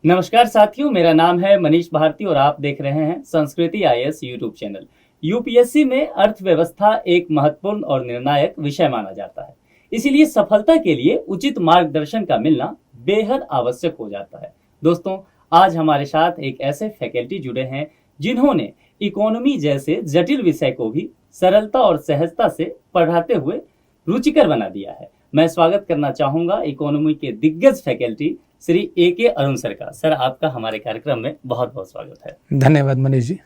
नमस्कार साथियों, मेरा नाम है मनीष भारती और आप देख रहे हैं संस्कृति आईएएस यूट्यूब चैनल। यूपीएससी में अर्थव्यवस्था एक महत्वपूर्ण और निर्णायक विषय माना जाता है। इसीलिए सफलता के लिए उचित मार्गदर्शन का मिलना बेहद आवश्यक हो जाता है। दोस्तों, आज हमारे साथ एक ऐसे फैकल्टी जुड़े हैं जिन्होंने इकोनॉमी जैसे जटिल विषय को भी सरलता और सहजता से पढ़ाते हुए रुचिकर बना दिया है। मैं स्वागत करना चाहूंगा इकोनॉमी के दिग्गज फैकल्टी श्री ए.के. अरुण सर का। सर, आपका हमारे कार्यक्रम में बहुत बहुत स्वागत है। धन्यवाद मनीष जी।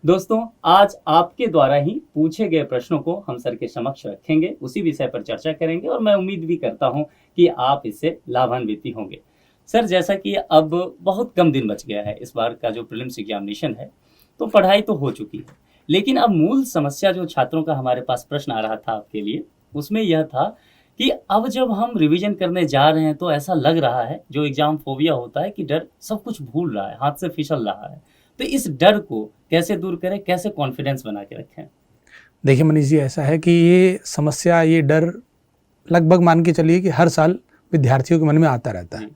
दोस्तों, आज आपके द्वारा ही पूछे गए प्रश्नों को हम सर के समक्ष रखेंगे, उसी विषय पर चर्चा करेंगे और मैं उम्मीद भी करता हूं कि आप इससे लाभान्वित भी होंगे। सर, जैसा कि अब बहुत कम दिन बच गया है, इस बार का जो प्रीलिम्स एग्जामिनेशन है, तो पढ़ाई तो हो चुकी है, लेकिन अब मूल समस्या जो छात्रों का हमारे पास प्रश्न आ रहा था आपके लिए, उसमें यह था कि अब जब हम रिवीजन करने जा रहे हैं तो ऐसा लग रहा है, जो एग्जाम फोबिया होता है कि डर सब कुछ भूल रहा है, हाथ से फिसल रहा है। तो इस डर को कैसे दूर करें, कैसे कॉन्फिडेंस बना के रखें? देखिए मनीष जी, ऐसा है कि ये समस्या, ये डर लगभग मान के चलिए कि हर साल विद्यार्थियों के मन में आता रहता है।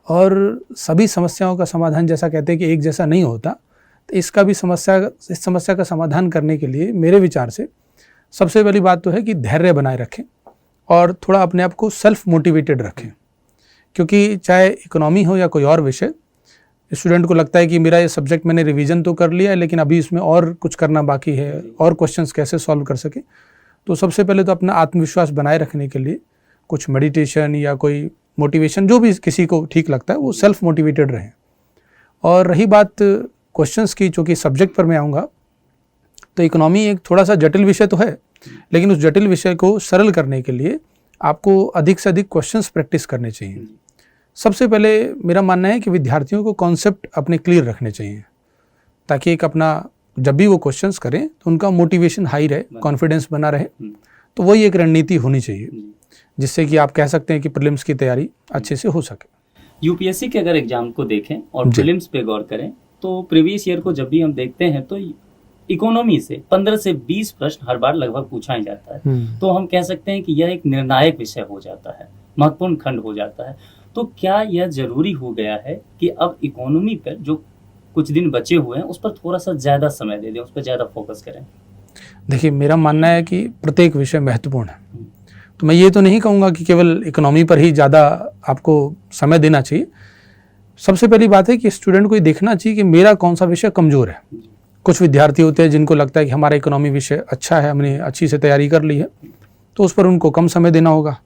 और सभी समस्याओं का समाधान, जैसा कहते हैं कि एक जैसा नहीं होता, तो इस समस्या का समाधान करने के लिए मेरे विचार से सबसे पहली बात तो है कि धैर्य बनाए रखें और थोड़ा अपने आप को सेल्फ मोटिवेटेड रखें। क्योंकि चाहे इकोनॉमी हो या कोई और विषय, स्टूडेंट को लगता है कि मेरा ये सब्जेक्ट मैंने रिवीजन तो कर लिया है, लेकिन अभी इसमें और कुछ करना बाकी है, और क्वेश्चंस कैसे सॉल्व कर सके। तो सबसे पहले तो अपना आत्मविश्वास बनाए रखने के लिए कुछ मेडिटेशन या कोई मोटिवेशन, जो भी किसी को ठीक लगता है, वो सेल्फ मोटिवेटेड रहें। और रही बात क्वेश्चंस की, चूँकि सब्जेक्ट पर मैं आऊँगा, तो इकोनॉमी एक थोड़ा सा जटिल विषय तो है, लेकिन उस जटिल विषय को सरल करने के लिए आपको अधिक से अधिक क्वेश्चंस प्रैक्टिस करने चाहिए। सबसे पहले मेरा मानना है कि विद्यार्थियों को कॉन्सेप्ट अपने क्लियर रखने चाहिए, ताकि एक अपना जब भी वो क्वेश्चंस करें तो उनका मोटिवेशन हाई रहे, कॉन्फिडेंस बना रहे। तो वही एक रणनीति होनी चाहिए, जिससे कि आप कह सकते हैं कि प्रीलिम्स की तैयारी अच्छे से हो सके। यूपीएससी के अगर एग्जाम को देखें और प्रीलिम्स पे गौर करें, तो प्रीवियस ईयर को जब भी हम देखते हैं तो इकोनॉमी से 15 से 20 प्रश्न हर बार लगभग पूछा ही जाता है। तो हम कह सकते हैं कि यह एक निर्णायक विषय हो जाता है, महत्वपूर्ण खंड हो जाता है। तो क्या यह जरूरी हो गया है कि अब इकोनॉमी पर जो कुछ दिन बचे हुए हैं उस पर थोड़ा सा ज्यादा समय दे दें, उस पर ज्यादा फोकस करें? देखिए, मेरा मानना है कि प्रत्येक विषय महत्वपूर्ण है। तो मैं ये तो नहीं कहूँगा कि केवल इकोनॉमी पर ही ज़्यादा आपको समय देना चाहिए। सबसे पहली बात है कि स्टूडेंट को ये देखना चाहिए कि मेरा कौन सा विषय कमज़ोर है। कुछ विद्यार्थी होते हैं जिनको लगता है कि हमारा इकोनॉमी विषय अच्छा है, हमने अच्छी से तैयारी कर ली है, तो उस पर उनको कम समय देना होगा।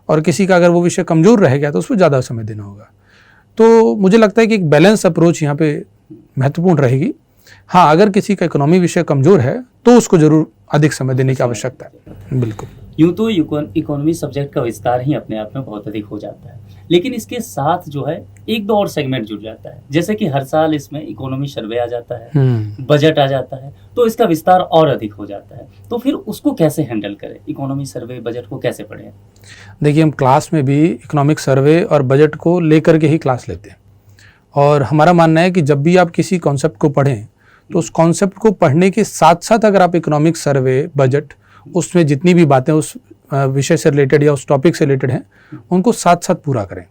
और किसी का अगर वो विषय कमज़ोर रह गया तो उस पर ज़्यादा समय देना होगा। तो मुझे लगता है कि एक बैलेंस अप्रोच यहाँ पे महत्वपूर्ण रहेगी। हाँ, अगर किसी का इकोनॉमी विषय कमज़ोर है तो उसको ज़रूर अधिक समय देने की आवश्यकता है। बिल्कुल। यूँ तो इकोनॉमी सब्जेक्ट का विस्तार ही अपने आप में बहुत अधिक हो जाता है, लेकिन इसके साथ जो है एक दो और सेगमेंट जुड़ जाता है। जैसे कि हर साल इसमें इकोनॉमी सर्वे आ जाता है, बजट आ जाता है, तो इसका विस्तार और अधिक हो जाता है। तो फिर उसको कैसे हैंडल करें, इकोनॉमी सर्वे बजट को कैसे पढ़ें? देखिए, हम क्लास में भी इकोनॉमिक सर्वे और बजट को लेकर के ही क्लास लेते हैं। और हमारा मानना है कि जब भी आप किसी कॉन्सेप्ट को पढ़ें तो उस कॉन्सेप्ट को पढ़ने के साथ साथ अगर आप इकोनॉमिक सर्वे, बजट, उसमें जितनी भी बातें उस विषय से रिलेटेड या उस टॉपिक से रिलेटेड हैं, उनको साथ साथ पूरा करें।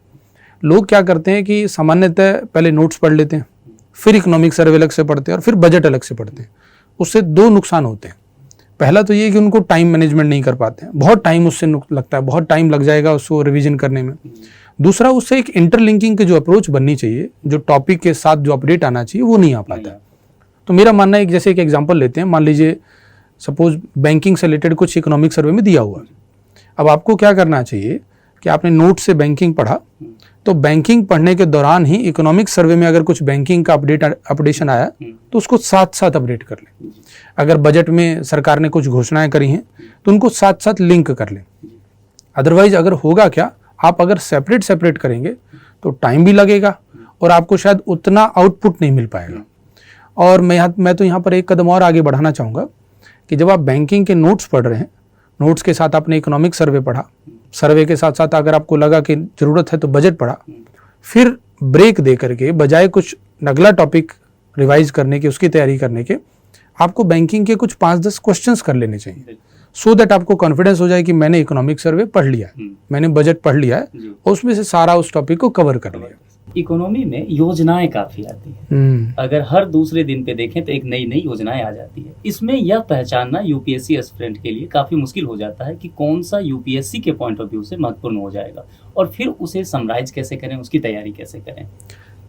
लोग क्या करते हैं कि सामान्यतः पहले नोट्स पढ़ लेते हैं, फिर इकोनॉमिक सर्वे अलग से पढ़ते हैं और फिर बजट अलग से पढ़ते हैं। उससे दो नुकसान होते हैं। पहला तो ये कि उनको टाइम मैनेजमेंट नहीं कर पाते हैं, बहुत टाइम उससे लगता है, बहुत टाइम लग जाएगा उसको रिवीजन करने में। दूसरा, उससे एक इंटरलिंकिंग की जो अप्रोच बननी चाहिए, जो टॉपिक के साथ जो अपडेट आना चाहिए, वो नहीं आ पाता है। तो मेरा मानना है कि जैसे एक एग्जाम्पल लेते हैं, मान लीजिए सपोज बैंकिंग से रिलेटेड कुछ इकोनॉमिक सर्वे में दिया हुआ है। अब आपको क्या करना चाहिए कि आपने नोट से बैंकिंग पढ़ा, तो बैंकिंग पढ़ने के दौरान ही इकोनॉमिक सर्वे में अगर कुछ बैंकिंग का अपडेशन आया तो उसको साथ साथ अपडेट कर लें। अगर बजट में सरकार ने कुछ घोषणाएं करी हैं तो उनको साथ साथ लिंक कर लें। अदरवाइज अगर होगा क्या, आप अगर सेपरेट करेंगे तो टाइम भी लगेगा और आपको शायद उतना आउटपुट नहीं मिल पाएगा। और मैं तो यहाँ पर एक कदम और आगे बढ़ाना चाहूँगा कि जब आप बैंकिंग के नोट्स पढ़ रहे हैं, नोट्स के साथ आपने इकोनॉमिक सर्वे पढ़ा, सर्वे के साथ साथ अगर आपको लगा कि ज़रूरत है तो बजट पढ़ा, फिर ब्रेक दे करके बजाय कुछ अगला टॉपिक रिवाइज करने की, उसकी तैयारी करने के, आपको बैंकिंग के कुछ 5-10 क्वेश्चंस कर लेने चाहिए, सो दैट आपको कॉन्फिडेंस हो जाए कि मैंने इकोनॉमिक सर्वे पढ़ लिया है, मैंने बजट पढ़ लिया है और उसमें से सारा उस टॉपिक को कवर कर लिया। इकोनॉमी में योजनाएं काफी आती है। अगर हर दूसरे दिन पे देखें तो एक नई नई योजनाएं आ जाती है। इसमें यह पहचानना यूपीएससी एस्पिरेंट के लिए काफी मुश्किल हो जाता है कि कौन सा यूपीएससी के पॉइंट ऑफ व्यू से महत्वपूर्ण हो जाएगा और फिर उसे समराइज कैसे करें, उसकी तैयारी कैसे करें।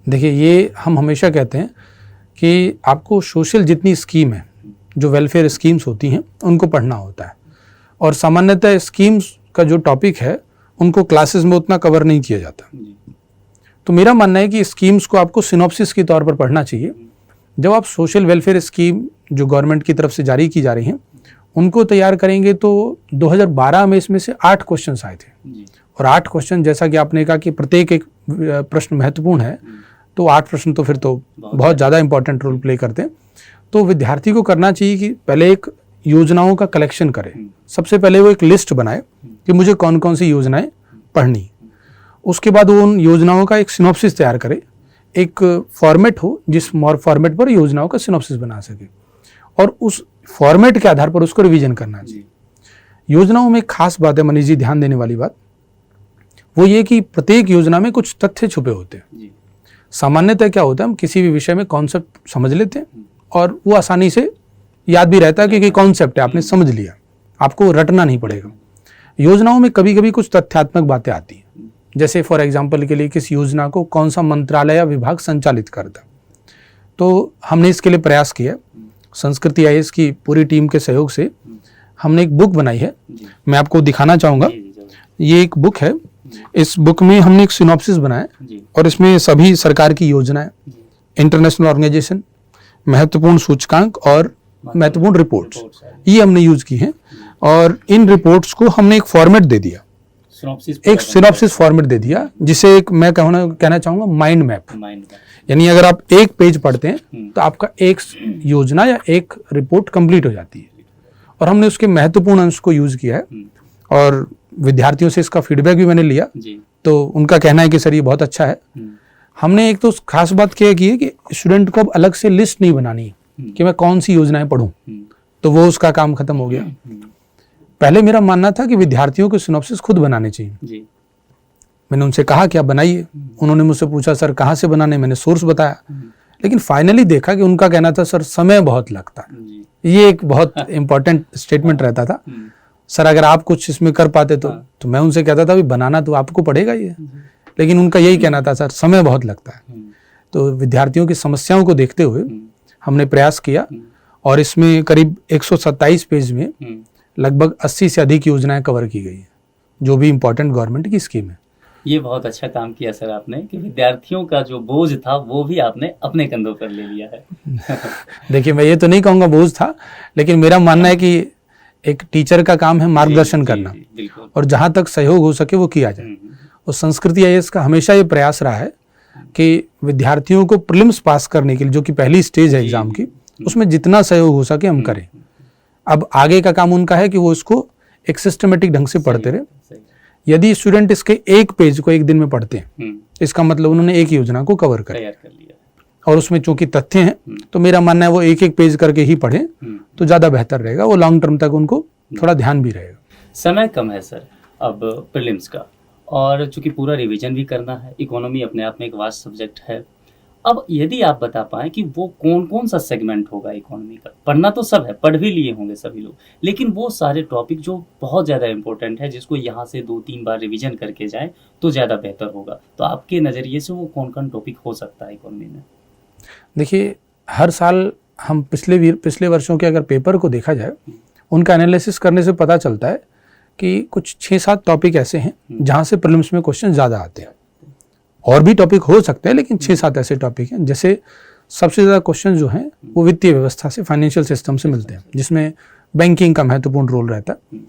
देखिए, ये हम हमेशा कहते हैं कि आपको सोशल जितनी स्कीम है, जो वेलफेयर स्कीम्स होती हैं, उनको पढ़ना होता है। और सामान्यतः स्कीम्स का जो टॉपिक है उनको क्लासेस में उतना कवर नहीं किया जाता। तो मेरा मानना है कि स्कीम्स को आपको सिनॉप्सिस के तौर पर पढ़ना चाहिए। जब आप सोशल वेलफेयर स्कीम जो गवर्नमेंट की तरफ से जारी की जा रही हैं उनको तैयार करेंगे तो 2012 में इसमें से 8 क्वेश्चंस आए थे। और 8 क्वेश्चन, जैसा कि आपने कहा कि प्रत्येक एक प्रश्न महत्वपूर्ण है, तो 8 प्रश्न तो फिर तो बहुत ज़्यादा इंपॉर्टेंट रोल प्ले करते हैं। तो विद्यार्थी को करना चाहिए कि पहले एक योजनाओं का कलेक्शन करे। सबसे पहले वो एक लिस्ट बनाए कि मुझे कौन कौन सी योजनाएं पढ़नी। उसके बाद वो उन योजनाओं का एक सिनॉप्सिस तैयार करे, एक फॉर्मेट हो जिस फॉर्मेट पर योजनाओं का सिनॉप्सिस बना सके और उस फॉर्मेट के आधार पर उसको रिवीजन करना चाहिए। योजनाओं में एक खास बात है मनीष जी, ध्यान देने वाली बात, वो ये कि प्रत्येक योजना में कुछ तथ्य छुपे होते हैं। सामान्यतः क्या होता है, हम किसी भी विषय में कॉन्सेप्ट समझ लेते हैं और वो आसानी से याद भी रहता है क्योंकि कॉन्सेप्ट है, आपने समझ लिया, आपको रटना नहीं पड़ेगा। योजनाओं में कभी कभी कुछ तथ्यात्मक बातें आती हैं, जैसे फॉर एग्जांपल के लिए किस योजना को कौन सा मंत्रालय या विभाग संचालित करता। तो हमने इसके लिए प्रयास किया, संस्कृति आईएएस की पूरी टीम के सहयोग से हमने एक बुक बनाई है, मैं आपको दिखाना चाहूँगा। ये एक बुक है, इस बुक में हमने एक सिनॉप्सिस बनाया और इसमें सभी सरकार की योजनाएं, इंटरनेशनल ऑर्गेनाइजेशन, महत्वपूर्ण सूचकांक और महत्वपूर्ण रिपोर्ट्स, ये हमने यूज की हैं। और इन रिपोर्ट्स को हमने एक फॉर्मेट दे दिया, एक सिनॉप्सिस फॉर्मेट दे दिया, जिसे एक मैं कहना चाहूँगा माइंड मैप। यानी अगर आप एक पेज पढ़ते हैं तो आपका एक योजना या एक रिपोर्ट कंप्लीट हो जाती है। और हमने उसके महत्वपूर्ण अंश को यूज किया है और विद्यार्थियों से इसका फीडबैक भी मैंने लिया, तो उनका कहना है कि सर ये बहुत अच्छा है। हमने एक तो खास बात क्या की है कि स्टूडेंट को अब अलग से लिस्ट नहीं बनानी कि मैं कौन सी योजनाएं पढूं, तो वो उसका काम खत्म हो गया। पहले मेरा मानना था कि विद्यार्थियों के सिनॉप्सिस खुद बनाने चाहिए। मैंने उनसे कहा कि आप बनाइए, उन्होंने मुझसे पूछा सर कहाँ से बनाने, मैंने सोर्स बताया, लेकिन फाइनली देखा कि उनका कहना था सर समय बहुत लगता है। ये एक बहुत इंपॉर्टेंट स्टेटमेंट रहता था, सर अगर आप कुछ इसमें कर पाते तो मैं उनसे कहता था भी बनाना तो आपको पड़ेगा ये, लेकिन उनका यही कहना था सर समय बहुत लगता है। तो विद्यार्थियों की समस्याओं को देखते हुए हमने प्रयास किया और इसमें करीब 127 पेज में लगभग 80 से अधिक योजनाएं कवर की गई है, जो भी इम्पोर्टेंट गवर्नमेंट की स्कीम है। ये बहुत अच्छा काम किया सर आपने कि विद्यार्थियों का जो बोझ था वो भी आपने अपने कंधों पर ले लिया है। देखिए, मैं ये तो नहीं कहूँगा बोझ था, लेकिन मेरा मानना है कि एक टीचर का काम है मार्गदर्शन करना, और जहाँ तक सहयोग हो सके वो किया जाए। और संस्कृति आईएएस का हमेशा ये प्रयास रहा है कि विद्यार्थियों को प्रीलिम्स पास करने के लिए, जो कि पहली स्टेज है एग्जाम की, उसमें जितना सहयोग हो सके हम करें। अब आगे का काम उनका है कि वो इसको एक सिस्टमेटिक ढंग से पढ़ते रहे। यदि स्टूडेंट इसके एक पेज को एक दिन में पढ़ते हैं, इसका मतलब उन्होंने एक योजना को कवर कर लिया। और उसमें चूंकि तथ्य हैं, तो मेरा मानना है वो एक एक पेज करके ही पढ़ें तो ज़्यादा बेहतर रहेगा, वो लॉन्ग टर्म तक उनको थोड़ा ध्यान भी रहेगा। समय कम है सर अब प्रीलिम्स का, और चूंकि पूरा रिवीजन भी करना है, इकोनॉमी अपने आप में एक वास्ट सब्जेक्ट है। अब यदि आप बता पाएं कि वो कौन कौन सा सेगमेंट होगा इकोनॉमी का, पढ़ना तो सब है, पढ़ भी लिए होंगे सभी लोग, लेकिन वो सारे टॉपिक जो बहुत ज़्यादा इंपॉर्टेंट है, जिसको यहाँ से 2-3 बार रिवीजन करके जाएं तो ज़्यादा बेहतर होगा, तो आपके नज़रिए से वो कौन कौन टॉपिक हो सकता है इकोनॉमी में? देखिए, हर साल हम पिछले वर्षों के अगर पेपर को देखा जाए, उनका एनालिसिस करने से पता चलता है कि कुछ 6-7 टॉपिक ऐसे हैं जहाँ से प्रीलिम्स में क्वेश्चन ज़्यादा आते हैं। और भी टॉपिक हो सकते हैं, लेकिन 6-7 ऐसे टॉपिक हैं। जैसे सबसे ज़्यादा क्वेश्चन जो हैं वो वित्तीय व्यवस्था से, फाइनेंशियल सिस्टम से मिलते हैं, जिसमें बैंकिंग का महत्वपूर्ण रोल रहता है।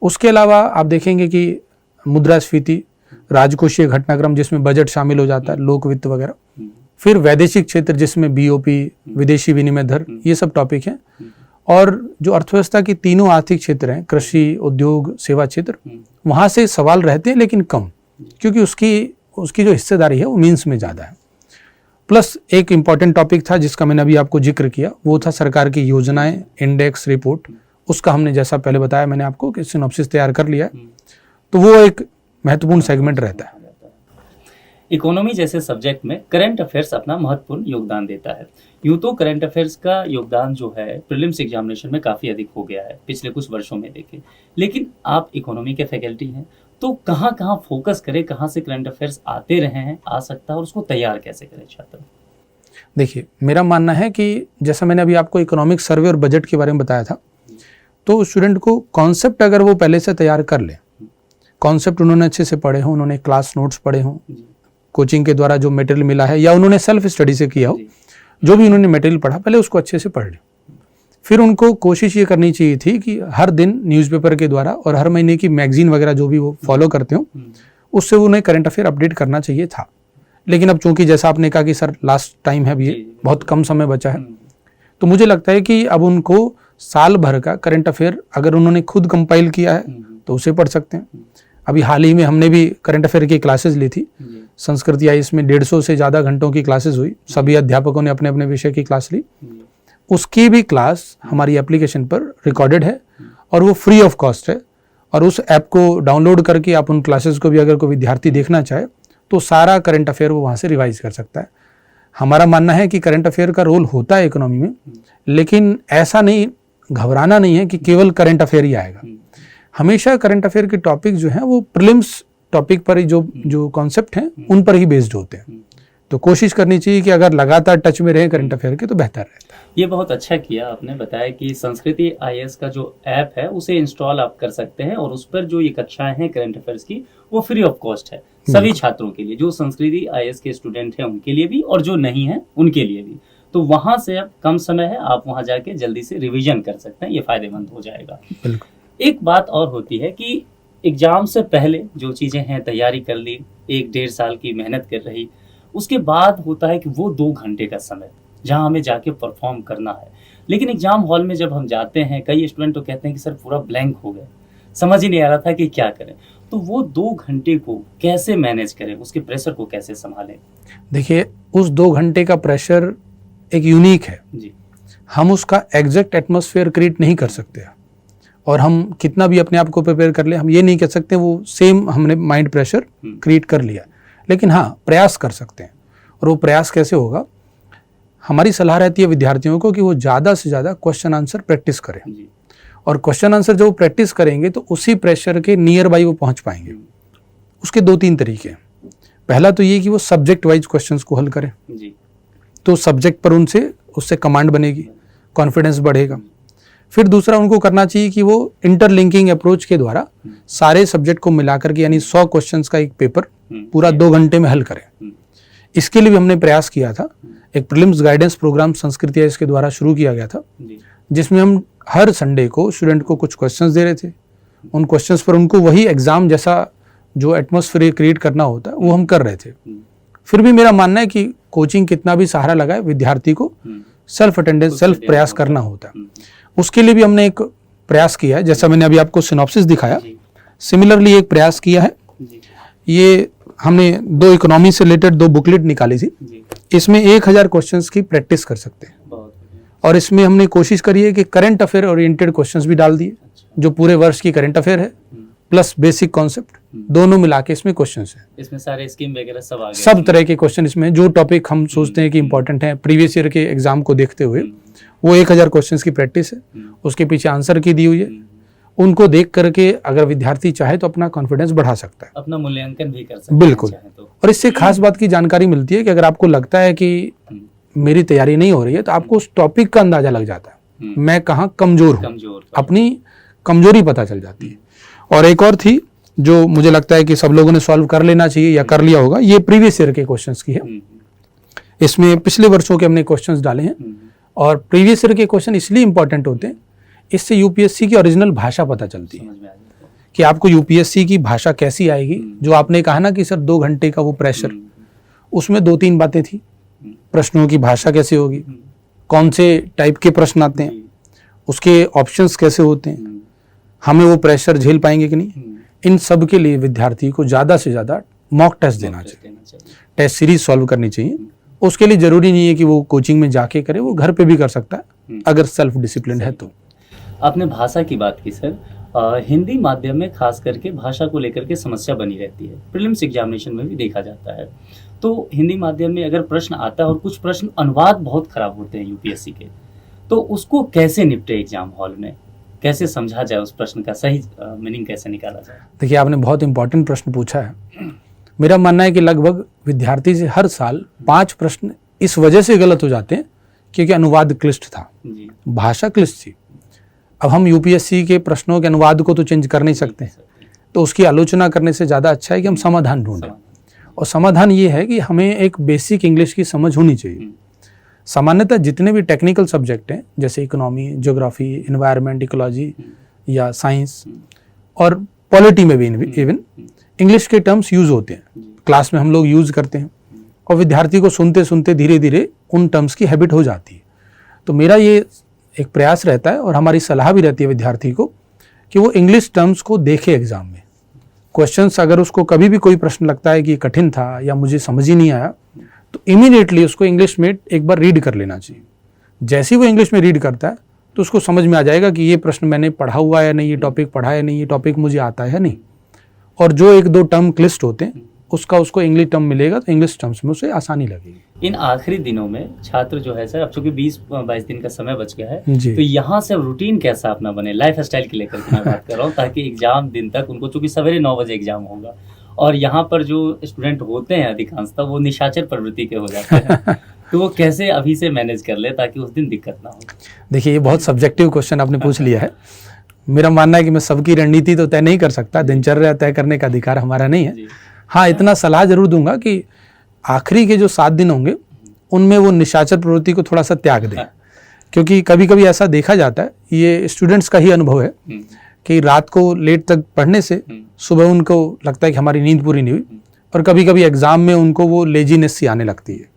उसके अलावा आप देखेंगे कि मुद्रास्फीति, राजकोषीय घटनाक्रम जिसमें बजट शामिल हो जाता है, लोक वित्त वगैरह, फिर वैदेशिक क्षेत्र जिसमें बीओपी, विदेशी विनिमय दर, ये सब टॉपिक हैं। और जो अर्थव्यवस्था की तीनों आर्थिक क्षेत्र हैं, कृषि, उद्योग, सेवा क्षेत्र, वहाँ से सवाल रहते हैं लेकिन कम, क्योंकि उसकी जो हिस्सेदारी है वो मीन्स में ज़्यादा है। प्लस एक इम्पॉर्टेंट टॉपिक था जिसका मैंने अभी आपको जिक्र किया, वो था सरकार की योजनाएं, इंडेक्स, रिपोर्ट। उसका हमने जैसा पहले बताया मैंने आपको कि सिनॉप्सिस तैयार कर लिया है, तो वो एक महत्वपूर्ण सेगमेंट रहता है। इकोनॉमी जैसे सब्जेक्ट में करंट अफेयर्स अपना महत्वपूर्ण योगदान देता है। यूं तो करंट अफेयर्स का योगदान जो है प्रीलिम्स एग्जामिनेशन में काफ़ी अधिक हो गया है पिछले कुछ वर्षों में देखें, लेकिन आप इकोनॉमी के फैकल्टी हैं, तो कहाँ कहाँ फोकस करें, कहाँ से करंट अफेयर्स आते रहे हैं, आ सकता है, और उसको तैयार कैसे करें छात्र? देखिए, मेरा मानना है कि जैसा मैंने अभी आपको इकोनॉमिक सर्वे और बजट के बारे में बताया था, तो स्टूडेंट को कॉन्सेप्ट अगर वो पहले से तैयार कर ले, कॉन्सेप्ट उन्होंने अच्छे से पढ़े हों, उन्होंने क्लास नोट्स पढ़े हों, कोचिंग के द्वारा जो मटेरियल मिला है या उन्होंने सेल्फ स्टडी से किया हो, जो भी उन्होंने मटेरियल पढ़ा पहले उसको अच्छे से पढ़ ले। फिर उनको कोशिश ये करनी चाहिए थी कि हर दिन न्यूज़पेपर के द्वारा और हर महीने की मैगजीन वगैरह जो भी वो फॉलो करते हो, उससे उन्हें करंट अफेयर अपडेट करना चाहिए था। लेकिन अब चूंकि जैसा आपने कहा कि सर लास्ट टाइम है, अभी बहुत कम समय बचा है, तो मुझे लगता है कि अब उनको साल भर का करंट अफेयर अगर उन्होंने खुद कंपाइल किया है तो उसे पढ़ सकते हैं। अभी हाल ही में हमने भी करंट अफेयर की क्लासेस ली थी, संस्कृति आई, इसमें 150 से ज़्यादा घंटों की क्लासेस हुई, सभी अध्यापकों ने अपने अपने विषय की क्लास ली। उसकी भी क्लास हमारी एप्लीकेशन पर रिकॉर्डेड है और वो फ्री ऑफ कॉस्ट है, और उस ऐप को डाउनलोड करके आप उन क्लासेस को भी अगर कोई विद्यार्थी देखना चाहे तो सारा करंट अफेयर वो वहाँ से रिवाइज कर सकता है। हमारा मानना है कि करंट अफेयर का रोल होता है इकोनॉमी में, लेकिन ऐसा नहीं, घबराना नहीं है कि केवल करंट अफेयर ही आएगा। हमेशा करंट अफेयर के टॉपिक जो हैं वो प्रीलिम्स टॉपिक पर ही जो कॉन्सेप्ट हैं उन पर ही बेस्ड होते हैं। तो कोशिश करनी चाहिए कि अगर लगातार टच में रहे करंट अफेयर के तो बेहतर रहता है। ये बहुत अच्छा किया आपने बताया कि संस्कृति आईएएस का जो ऐप है उसे इंस्टॉल आप कर सकते हैं, और उस पर जो ये कक्षाएं हैं करंट अफेयर्स की वो फ्री ऑफ कॉस्ट है सभी छात्रों के लिए, जो संस्कृति आईएएस के स्टूडेंट हैं उनके लिए भी और जो नहीं है उनके लिए भी। तो वहां से अब कम समय है, आप वहां जाके जल्दी से रिवीजन कर सकते हैं, ये फायदेमंद हो जाएगा। एक बात और होती है कि एग्जाम से पहले जो चीजें हैं तैयारी कर ली, 1-1.5 साल की मेहनत कर रही, उसके बाद होता है कि वो 2 घंटे का समय जहां हमें जाके परफॉर्म करना है। लेकिन एग्जाम हॉल में जब हम जाते हैं, कई स्टूडेंट तो कहते हैं कि सर पूरा ब्लैंक हो गया, समझ ही नहीं आ रहा था कि क्या करें। तो वो 2 घंटे को कैसे मैनेज करें, उसके प्रेशर को कैसे संभालें? देखिए, उस 2 घंटे का प्रेशर एक यूनिक है जी। हम उसका एग्जैक्ट एटमॉस्फेयर क्रिएट नहीं कर सकते, और हम कितना भी अपने आप को प्रिपेयर कर ले, हम ये नहीं कह सकते वो सेम हमने माइंड प्रेशर क्रिएट कर लिया। लेकिन हाँ, प्रयास कर सकते हैं। और वो प्रयास कैसे होगा? हमारी सलाह रहती है विद्यार्थियों को कि वो ज़्यादा से ज़्यादा क्वेश्चन आंसर प्रैक्टिस करें, और क्वेश्चन आंसर जब वो प्रैक्टिस करेंगे तो उसी प्रेशर के नियर बाई वो पहुंच पाएंगे। उसके 2-3 तरीके हैं। पहला तो ये कि वो सब्जेक्ट वाइज क्वेश्चंस को हल करें, तो सब्जेक्ट पर उससे कमांड बनेगी, कॉन्फिडेंस बढ़ेगा। फिर दूसरा उनको करना चाहिए कि वो इंटरलिंकिंग अप्रोच के द्वारा सारे सब्जेक्ट को मिलाकर के, यानी 100 क्वेश्चंस का एक पेपर पूरा 2 घंटे में हल करें। इसके लिए भी हमने प्रयास किया था। एक प्रीलिम्स गाइडेंस प्रोग्राम संस्कृति इसके द्वारा शुरू किया गया था, जिसमें हम हर संडे को स्टूडेंट को कुछ क्वेश्चंस दे रहे थे। उन क्वेश्चंस पर उनको वही एग्जाम जैसा जो एटमॉस्फेयर क्रिएट करना होता है वो हम कर रहे थे। फिर भी मेरा मानना है कि कोचिंग कितना भी सहारा लगाए, विद्यार्थी को सेल्फ अटेंडेंस, सेल्फ प्रयास करना होता है। उसके लिए भी हमने एक प्रयास किया है, जैसा मैंने अभी आपको सिनॉप्सिस दिखाया, सिमिलरली एक प्रयास किया है। ये हमने 2 इकोनॉमी से रिलेटेड 2 बुकलेट निकाली थी। इसमें 1000 क्वेश्चंस की प्रैक्टिस कर सकते हैं, और इसमें हमने कोशिश करी है कि करंट अफेयर ओरिएंटेड क्वेश्चंस भी डाल दिए, जो पूरे वर्ष की करंट अफेयर है प्लस बेसिक कॉन्सेप्ट दोनों मिला के इसमें क्वेश्चंस हैं। इसमें सारे स्कीम वगैरह सब आ गए, सब तरह के क्वेश्चन इसमें, जो टॉपिक हम सोचते हैं कि इंपॉर्टेंट है प्रीवियस ईयर के एग्जाम को देखते हुए, वो 1000 क्वेश्चंस की प्रैक्टिस है। उसके पीछे आंसर की दी हुई है। उनको देख करके अगर विद्यार्थी चाहे तो अपना कॉन्फिडेंस बढ़ा सकता है, अपना मूल्यांकन भी कर सकता है। बिल्कुल। और इससे खास बात की जानकारी मिलती है कि अगर आपको लगता है कि मेरी तैयारी नहीं हो रही है, तो आपको उस टॉपिक का अंदाजा लग जाता है, मैं कहाँ कमजोर हूँ, अपनी कमजोरी पता चल जाती है। और एक और थी जो मुझे लगता है कि सब लोगों ने सॉल्व कर लेना चाहिए या कर लिया होगा, ये प्रीवियस ईयर के क्वेश्चंस की है। इसमें पिछले वर्षों के हमने क्वेश्चंस डाले हैं, और प्रीवियस ईयर के क्वेश्चन इसलिए इंपॉर्टेंट होते हैं, इससे यूपीएससी की ओरिजिनल भाषा पता चलती है कि आपको यूपीएससी की भाषा कैसी आएगी। जो आपने कहा ना कि सर 2 घंटे का वो प्रेशर, उसमें 2-3 बातें थी। प्रश्नों की भाषा कैसे होगी, कौन से टाइप के प्रश्न आते हैं, उसके ऑप्शंस कैसे होते हैं, हमें वो प्रेशर झेल पाएंगे कि नहीं। इन सब के लिए विद्यार्थी को ज़्यादा से ज़्यादा मॉक टेस्ट देना चाहिए, टेस्ट सीरीज सॉल्व करनी चाहिए। उसके लिए ज़रूरी नहीं है कि वो कोचिंग में जाके करे, वो घर पे भी कर सकता है अगर सेल्फ डिसिप्लिन है तो। आपने भाषा की बात की सर, हिंदी माध्यम में खास करके भाषा को लेकर के समस्या बनी रहती है, प्रीलिम्स एग्जामिनेशन में भी देखा जाता है। तो हिंदी माध्यम में अगर प्रश्न आता है और कुछ प्रश्न अनुवाद बहुत खराब होते हैं यूपीएससी के, तो उसको कैसे निपटे एग्जाम हॉल में, कैसे समझा जाए, उस प्रश्न का सही मीनिंग कैसे निकाला जाए? देखिए, आपने बहुत इंपॉर्टेंट प्रश्न पूछा है। मेरा मानना है कि लगभग विद्यार्थी से हर साल 5 प्रश्न इस वजह से गलत हो जाते हैं क्योंकि अनुवाद क्लिष्ट था, भाषा क्लिष्ट थी। अब हम यूपीएससी के प्रश्नों के अनुवाद को तो चेंज कर नहीं सकते, तो उसकी आलोचना करने से ज़्यादा अच्छा है कि हम समाधान ढूंढें। और समाधान ये है कि हमें एक बेसिक इंग्लिश की समझ होनी चाहिए। सामान्यतः जितने भी टेक्निकल सब्जेक्ट हैं, जैसे इकोनॉमी, ज्योग्राफी, एनवायरनमेंट, इकोलॉजी या साइंस और पॉलिटी में भी इवन इंग्लिश के टर्म्स यूज़ होते हैं, क्लास में हम लोग यूज़ करते हैं और विद्यार्थी को सुनते सुनते धीरे धीरे उन टर्म्स की हैबिट हो जाती है। तो मेरा ये एक प्रयास रहता है और हमारी सलाह भी रहती है विद्यार्थी को कि वो इंग्लिश टर्म्स को देखे एग्जाम में। क्वेश्चंस अगर उसको कभी भी कोई प्रश्न लगता है कि कठिन था या मुझे समझ ही नहीं आया, तो इमीडिएटली उसको इंग्लिश में एक बार रीड कर लेना चाहिए। जैसे ही वो इंग्लिश में रीड करता है तो उसको समझ में आ जाएगा कि ये प्रश्न मैंने पढ़ा हुआ है नहीं, ये टॉपिक पढ़ा है नहीं, ये टॉपिक मुझे आता है नहीं। और जो 1-2 टर्म क्लिष्ट होते हैं उसको इंग्लिश टर्म मिलेगा तो इंग्लिश टर्म्स में उसे आसानी लगेगी। इन आखिरी दिनों में छात्र जो है सर, अब चूंकि 20-22 दिन का समय बच गया है, जी। तो यहाँ से रूटीन कैसा अपना बने, लाइफ स्टाइल की लेकर के मैं बात कर रहा हूँ, ताकि एग्जाम दिन तक उनको, चूंकि सवेरे 9 बजे एग्जाम होगा और यहाँ पर जो स्टूडेंट होते हैं अधिकांशतः वो निशाचर प्रवृत्ति के हो जाते हैं तो वो कैसे अभी से मैनेज कर ले ताकि उस दिन दिक्कत ना हो? देखिए, ये बहुत सब्जेक्टिव क्वेश्चन आपने पूछ लिया है। मेरा मानना है कि मैं सबकी रणनीति तो तय नहीं कर सकता, दिनचर्या तय करने का अधिकार हमारा नहीं है। हाँ, इतना सलाह जरूर दूंगा कि आखिरी के जो 7 दिन होंगे उनमें वो निशाचर प्रवृत्ति को थोड़ा सा त्याग दें, क्योंकि कभी कभी ऐसा देखा जाता है, ये स्टूडेंट्स का ही अनुभव है कि रात को लेट तक पढ़ने से सुबह उनको लगता है कि हमारी नींद पूरी नहीं हुई और कभी कभी एग्जाम में उनको वो लेजीनेस सी आने लगती है।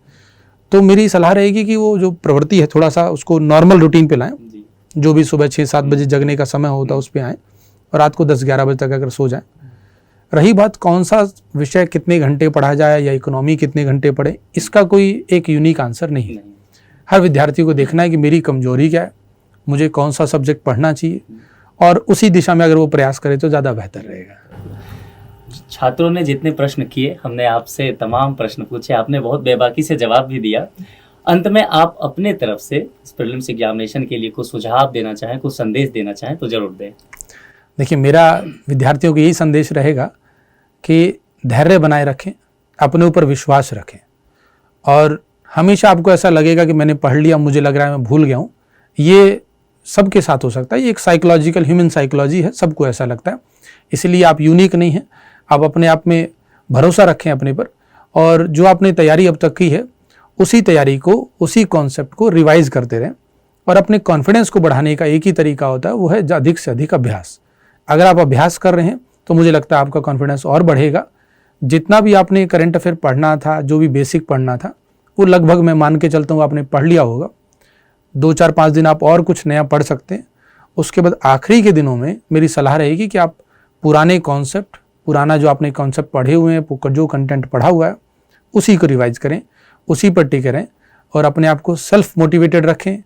तो मेरी सलाह रहेगी कि वो जो प्रवृत्ति है थोड़ा सा उसको नॉर्मल रूटीन पे लाएं, जो भी सुबह 6-7 बजे जगने का समय होता है उस पर आएँ और रात को 10-11 बजे तक अगर सो जाएं। रही बात कौन सा विषय कितने घंटे पढ़ा जाए या इकोनॉमी कितने घंटे पढ़े, इसका कोई एक यूनिक आंसर नहीं है। हर विद्यार्थी को देखना है कि मेरी कमजोरी क्या है, मुझे कौन सा सब्जेक्ट पढ़ना चाहिए और उसी दिशा में अगर वो प्रयास करे तो ज़्यादा बेहतर रहेगा। छात्रों ने जितने प्रश्न किए, हमने आपसे तमाम प्रश्न पूछे, आपने बहुत बेबाकी से जवाब भी दिया। अंत में आप अपने तरफ से प्रीलिम्स एग्जामिनेशन के लिए कुछ सुझाव देना चाहें, कुछ संदेश देना चाहें तो जरूर दें। देखिए, मेरा विद्यार्थियों को यही संदेश रहेगा कि धैर्य बनाए रखें, अपने ऊपर विश्वास रखें और हमेशा आपको ऐसा लगेगा कि मैंने पढ़ लिया, मुझे लग रहा है मैं भूल गया हूँ। ये सबके साथ हो सकता है, ये एक साइकोलॉजिकल ह्यूमन साइकोलॉजी है, सबको ऐसा लगता है। इसलिए आप यूनिक नहीं हैं, आप अपने आप में भरोसा रखें अपने पर और जो आपने तैयारी अब तक की है उसी तैयारी को, उसी कॉन्सेप्ट को रिवाइज करते रहें। और अपने कॉन्फिडेंस को बढ़ाने का एक ही तरीका होता है, वो है अधिक से अधिक अभ्यास। अगर आप अभ्यास कर रहे हैं तो मुझे लगता है आपका कॉन्फिडेंस और बढ़ेगा। जितना भी आपने करंट अफेयर पढ़ना था, जो भी बेसिक पढ़ना था, वो लगभग मैं मान के चलता हूँ आपने पढ़ लिया होगा। 2-4-5 दिन आप और कुछ नया पढ़ सकते हैं। उसके बाद आखिरी के दिनों में मेरी सलाह रहेगी कि आप पुराने कॉन्सेप्ट, पुराना जो आपने कॉन्सेप्ट पढ़े हुए हैं, जो कंटेंट पढ़ा हुआ है, उसी को रिवाइज करें, उसी पर टिके रहें और अपने आप को सेल्फ मोटिवेटेड रखें,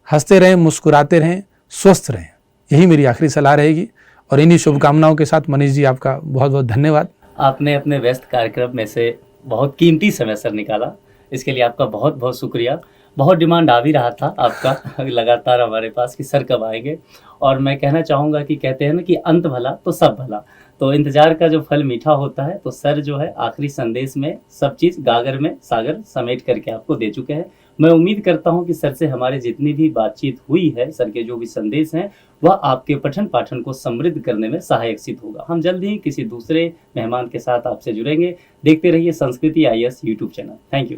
हंसते रहें, मुस्कुराते रहें, स्वस्थ रहें। यही मेरी आखिरी सलाह रहेगी और इन्हीं शुभकामनाओं के साथ मनीष जी, आपका बहुत बहुत धन्यवाद। आपने अपने व्यस्त कार्यक्रम में से बहुत कीमती समय सर निकाला, इसके लिए आपका बहुत बहुत शुक्रिया। बहुत डिमांड आ भी रहा था आपका लगातार हमारे पास कि सर कब आएंगे, और मैं कहना चाहूँगा कि कहते हैं ना कि अंत भला तो सब भला, तो इंतजार का जो फल मीठा होता है, तो सर जो है आखिरी संदेश में सब चीज़ गागर में सागर समेट करके आपको दे चुके हैं। मैं उम्मीद करता हूं कि सर से हमारे जितनी भी बातचीत हुई है, सर के जो भी संदेश हैं, वह आपके पठन पाठन को समृद्ध करने में सहायक सिद्ध होगा। हम जल्द ही किसी दूसरे मेहमान के साथ आपसे जुड़ेंगे। देखते रहिए संस्कृति IAS YouTube channel. Thank you.